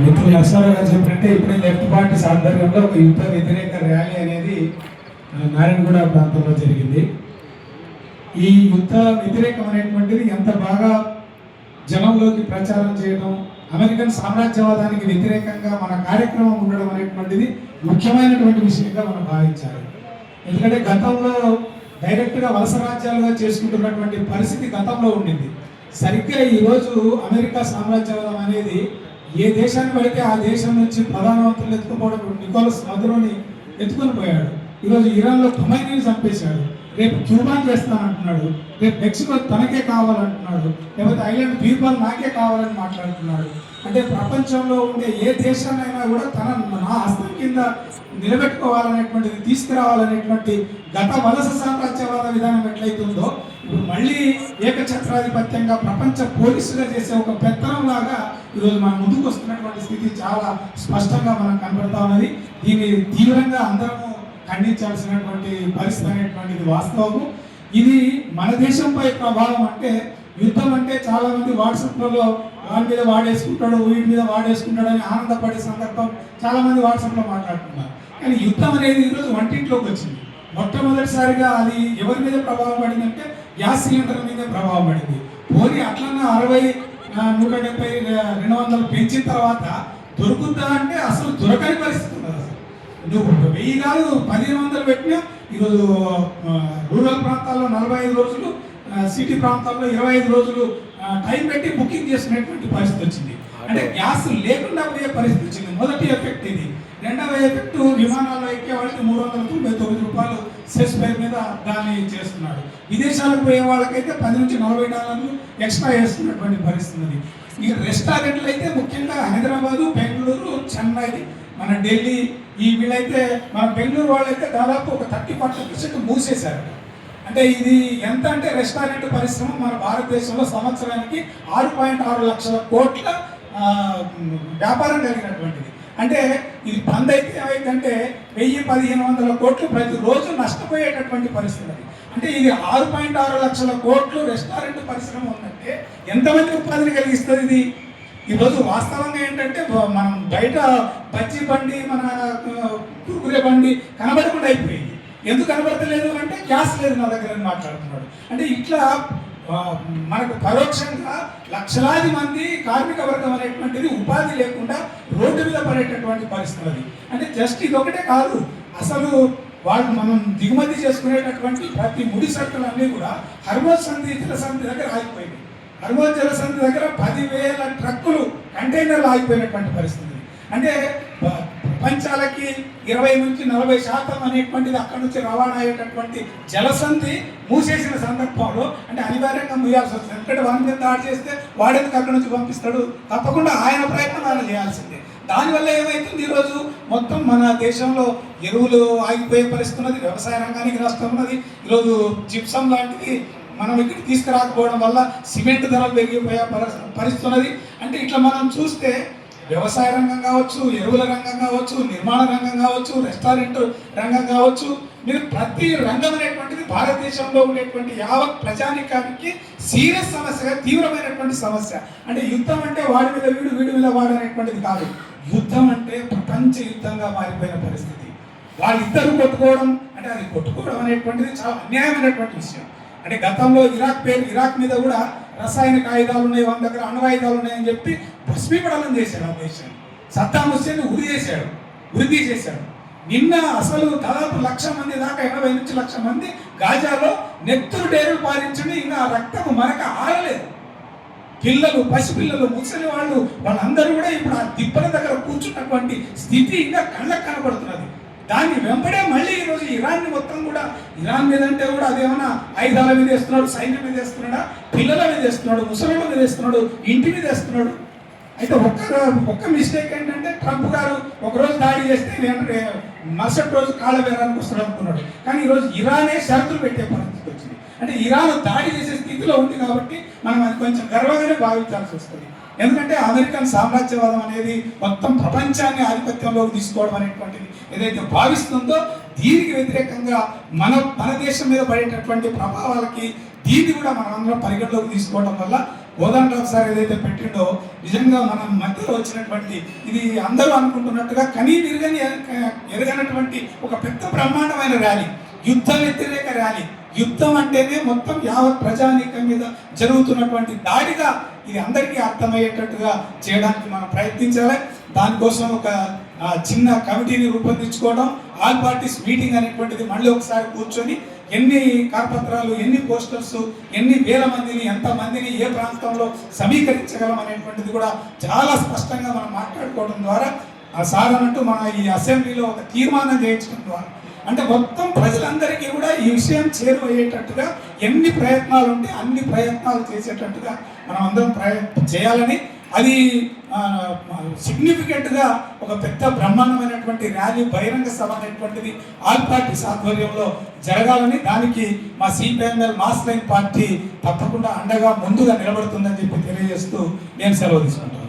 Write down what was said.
మిత్రులు నరసింహారావు గారు చెప్పినట్టే ఇప్పుడే లెఫ్ట్ పార్టీస్ ఆధ్వర్యంలో ఒక యుద్ధ వ్యతిరేక ర్యాలీ అనేది నారాయణగూడ ప్రాంతంలో జరిగింది. ఈ యుద్ధ వ్యతిరేకం అనేటువంటిది ఎంత బాగా జనంలోకి ప్రచారం చేయడం, అమెరికన్ సామ్రాజ్యవాదానికి వ్యతిరేకంగా మన కార్యక్రమం ఉండడం అనేటువంటిది ముఖ్యమైనటువంటి విషయంగా మనం భావించాలి. ఎందుకంటే గతంలో డైరెక్ట్గా వలస రాజ్యాలుగా చేసుకుంటున్నటువంటి పరిస్థితి గతంలో ఉండింది. సరిగ్గా ఈరోజు అమెరికా సామ్రాజ్యవాదం అనేది ఏ దేశాన్ని పడితే ఆ దేశం నుంచి ప్రధానమంత్రులు ఎత్తుకుపోవడం, నికోలస్ మదురోని ఎత్తుకొని పోయాడు. ఈరోజు ఇరాన్లో ఖొమైనీని చంపేశాడు, రేపు క్యూబాన్ చేస్తానంటున్నాడు, రేపు మెక్సికో తనకే కావాలంటున్నాడు, లేకపోతే ఐలాండ్ ద్వీపాలు నాకే కావాలని మాట్లాడుతున్నాడు. అంటే ప్రపంచంలో ఉండే ఏ దేశాన్నైనా కూడా నా హస్తం కింద నిలబెట్టుకోవాలనేటువంటిది, తీసుకురావాలనేటువంటి గత వలస సామ్రాజ్యవాద విధానం ఎట్లయితుందో ఇప్పుడు మళ్ళీ ఏకఛత్రాధిపత్యంగా ప్రపంచ పోలీసుగా చేసే ఒక పెత్తనం లాగా ఈరోజు మన ముందుకు వస్తున్నటువంటి స్థితి చాలా స్పష్టంగా మనకు కనబడతా ఉన్నది. దీన్ని తీవ్రంగా అందరము ఖండించాల్సినటువంటి పరిస్థితి అనేటువంటిది వాస్తవము. ఇది మన దేశంపై ప్రభావం. అంటే యుద్ధం అంటే చాలా మంది వాట్సాప్లలో వాడి మీద వాడేసుకుంటాడు, వీడి మీద వాడేసుకుంటాడు అని ఆనందపడే సందర్భం చాలా మంది వాట్సాప్లో మాట్లాడుతున్నారు. కానీ యుద్ధం అనేది ఈరోజు వంటింట్లోకి వచ్చింది. మొట్టమొదటిసారిగా అది ఎవరి మీద ప్రభావం పడిందంటే గ్యాస్ సిలిండర్ మీద ప్రభావం పడింది. పోనీ అట్లన్నా 60, 170, 200 పెంచిన తర్వాత దొరుకుతుందా అంటే అసలు దొరకని పరిస్థితి ఉన్నది. అసలు నువ్వు 1000 కాదు 1500 పెట్టినా ఈరోజు రూరల్ ప్రాంతాల్లో 45 రోజులు, సిటీ ప్రాంతాల్లో 25 రోజులు టైం పెట్టి బుకింగ్ చేసుకునేటువంటి పరిస్థితి వచ్చింది. అంటే గ్యాస్ లేకుండా పోయే పరిస్థితి వచ్చింది. మొదటి ఎఫెక్ట్ ఇది. రెండవ ఎఫెక్ట్, విమానాల్లో ఎక్కే వాళ్ళకి 399 రూపాయలు సెస్ పేరు మీద దాన్ని చేస్తున్నాడు. విదేశాలకు పోయే వాళ్ళకైతే $10 నుంచి $40 ఎక్స్ట్రా వేస్తున్నటువంటి పరిస్థితి ఉంది. ఈ రెస్టారెంట్లు అయితే ముఖ్యంగా హైదరాబాదు, బెంగళూరు, చెన్నై, మన ఢిల్లీ, ఈ వీళ్ళైతే మన బెంగళూరు వాళ్ళైతే దాదాపు ఒక 30-40% మూసేశారు. అంటే ఇది ఎంత అంటే రెస్టారెంట్ పరిశ్రమ మన భారతదేశంలో సంవత్సరానికి 6.6 లక్షల కోట్ల వ్యాపారం కలిగినటువంటిది. అంటే ఇది బంద్ అయితే ఏమైందంటే 1000-1500 కోట్లు ప్రతిరోజు నష్టపోయేటటువంటి పరిస్థితి. అంటే ఇది 6.6 లక్షల కోట్లు రెస్టారెంట్ పరిశ్రమ ఉందంటే ఎంతమంది ఉపాధిని కలిగిస్తుంది ఇది? ఈరోజు వాస్తవంగా ఏంటంటే మనం బయట బజ్జీ బండి, మన కురుకురే బండి కనబడకుండా అయిపోయింది. ఎందుకు కనబడతలేదు అంటే గ్యాస్ లేదు నా దగ్గర అని మాట్లాడుతున్నాడు. అంటే ఇట్లా మనకు పరోక్షంగా లక్షలాది మంది కార్మిక వర్గం అనేటువంటిది ఉపాధి లేకుండా రోడ్డు మీద పడేటటువంటి పరిస్థితి అది. అంటే జస్ట్ ఇది ఒకటే కాదు, అసలు వాళ్ళు మనం దిగుమతి చేసుకునేటటువంటి ప్రతి ముడి సరుకులన్నీ కూడా హర్మోజ్ సంధి జలసంధి దగ్గర ఆగిపోయింది. హర్మోజ్ జలసంధి దగ్గర 10,000 ట్రక్కులు కంటైనర్లు ఆగిపోయినటువంటి పరిస్థితి. అంటే ప్రపంచాలకి 20-40% అనేటువంటిది అక్కడ నుంచి రవాణా అయ్యేటటువంటి జలసంధి మూసేసిన సందర్భంలో అంటే అనివార్యంగా మూయాల్సి వస్తుంది. ఎందుకంటే వాడి మీద దాడి చేస్తే వాడేందుకు అక్కడ నుంచి పంపిస్తాడు? తప్పకుండా ఆయన ప్రయత్నం ఆయన చేయాల్సిందే. దానివల్ల ఏమవుతుంది, ఈరోజు మొత్తం మన దేశంలో ఎరువులు ఆగిపోయే పరిస్థితి ఉన్నది, వ్యవసాయ రంగానికి నష్టం ఉన్నది. ఈరోజు జిప్సం లాంటిది మనం ఇక్కడ తీసుకురాకపోవడం వల్ల సిమెంట్ ధరలు పెరిగిపోయే పరిస్థితి ఉన్నది. అంటే ఇట్లా మనం చూస్తే వ్యవసాయ రంగం కావచ్చు, ఎరువుల రంగం కావచ్చు, నిర్మాణ రంగం కావచ్చు, రెస్టారెంట్ రంగం కావచ్చు, మీరు ప్రతి రంగం అనేటువంటిది భారతదేశంలో ఉండేటువంటి యావత్ ప్రజానికానికి సీరియస్ సమస్యగా, తీవ్రమైనటువంటి సమస్య. అంటే యుద్ధం అంటే వాడి మీద వీడు, వీడి మీద వాడు అనేటువంటిది కాదు. యుద్ధం అంటే ప్రపంచ యుద్ధంగా మారిపోయిన పరిస్థితి. వాళ్ళిద్దరు కొట్టుకోవడం అంటే అది కొట్టుకోవడం అనేటువంటిది చాలా అన్యాయమైనటువంటి విషయం. అంటే గతంలో ఇరాక్ మీద కూడా రసాయనిక ఆయుధాలు ఉన్నాయి, వాళ్ళ దగ్గర అణువాయుధాలు ఉన్నాయని చెప్పి భస్మీపడలం చేశాడు ఆ దేశాన్ని. సద్దాం హుస్సేన్ ఉరి తీసేశాడు. నిన్న అసలు దాదాపు 1,00,000 మంది దాకా, 80 నుంచి 1,00,000 మంది గాజాలో నెత్తురు డేరులు పారించండి, ఇంకా రక్తము మనకు ఆరలేదు. పిల్లలు, పసిపిల్లలు, ముసలి వాళ్ళందరూ కూడా ఇప్పుడు ఆ దిబ్బల దగ్గర కూర్చున్నటువంటి స్థితి ఇంకా కళ్ళకు కనబడుతున్నది. దాన్ని వెంబడే మళ్ళీ ఈరోజు ఇరాన్ని మొత్తం కూడా, ఇరాన్ మీద అంటే కూడా అదేమన్నా ఆయుధాల మీద వేస్తున్నాడు, సైన్యం మీద వేస్తున్నాడా, పిల్లల మీద వేస్తున్నాడు, ముసలిల మీద వేస్తున్నాడు, ఇంటి మీద వేస్తున్నాడు. అయితే ఒక్క మిస్టేక్ ఏంటంటే ట్రంప్ గారు ఒకరోజు దాడి చేస్తే మరుసటి రోజు కాళ్ళ వేరానికి వస్తాడు అనుకున్నాడు. కానీ ఈరోజు ఇరానే షరతులు పెట్టే పరిస్థితి వచ్చింది. అంటే ఇరాన్ దాడి చేసే స్థితిలో ఉంది కాబట్టి మనం అది కొంచెం గర్వంగానే భావించాల్సి వస్తుంది. ఎందుకంటే అమెరికన్ సామ్రాజ్యవాదం అనేది మొత్తం ప్రపంచాన్ని ఆధిపత్యంలోకి తీసుకోవడం అనేటువంటిది ఏదైతే భావిస్తుందో దీనికి వ్యతిరేకంగా మన దేశం మీద పడేటటువంటి ప్రభావాలకి దీన్ని కూడా మనం అందరం పరిగణలోకి తీసుకోవడం వల్ల కోదండరావు సార్ ఏదైతే పెట్టిండో నిజంగా మన మధ్యలో వచ్చినటువంటి ఇది అందరూ అనుకుంటున్నట్టుగా కనీ ఎరగనటువంటి ఒక పెద్ద బ్రహ్మాండమైన ర్యాలీ, యుద్ధ వ్యతిరేక ర్యాలీ. యుద్ధం అంటేనే మొత్తం యావత్ ప్రజానీకం మీద జరుగుతున్నటువంటి దాడిగా ఇది అందరికీ అర్థమయ్యేటట్టుగా చేయడానికి మనం ప్రయత్నించాలి. దానికోసం ఒక చిన్న కమిటీని రూపొందించుకోవడం, ఆల్ పార్టీస్ మీటింగ్ అనేటువంటిది మళ్ళీ ఒకసారి కూర్చొని ఎన్ని కరపత్రాలు, ఎన్ని పోస్టర్స్, ఎన్ని వేల మందిని, ఎంతమందిని ఏ ప్రాంతంలో సమీకరించగలం అనేటువంటిది కూడా చాలా స్పష్టంగా మనం మాట్లాడుకోవడం ద్వారా సార్ అన్నట్టు మన ఈ అసెంబ్లీలో ఒక తీర్మానం చేయించడం ద్వారా అంటే మొత్తం ప్రజలందరికీ కూడా ఈ విషయం చేరువయ్యేటట్టుగా ఎన్ని ప్రయత్నాలు ఉంటే అన్ని ప్రయత్నాలు చేసేటట్టుగా మనం అందరం చేయాలని, అది సిగ్నిఫికెంట్గా ఒక పెద్ద బ్రహ్మాండమైనటువంటి ర్యాలీ, బహిరంగ సభ అనేటువంటిది ఆల్ పార్టీస్ ఆధ్వర్యంలో జరగాలని, దానికి మా సిపిఎంఎల్ మాస్ లైన్ పార్టీ తప్పకుండా అండగా ముందుగా నిలబడుతుందని చెప్పి తెలియజేస్తూ నేను సెలవు తీసుకుంటాను.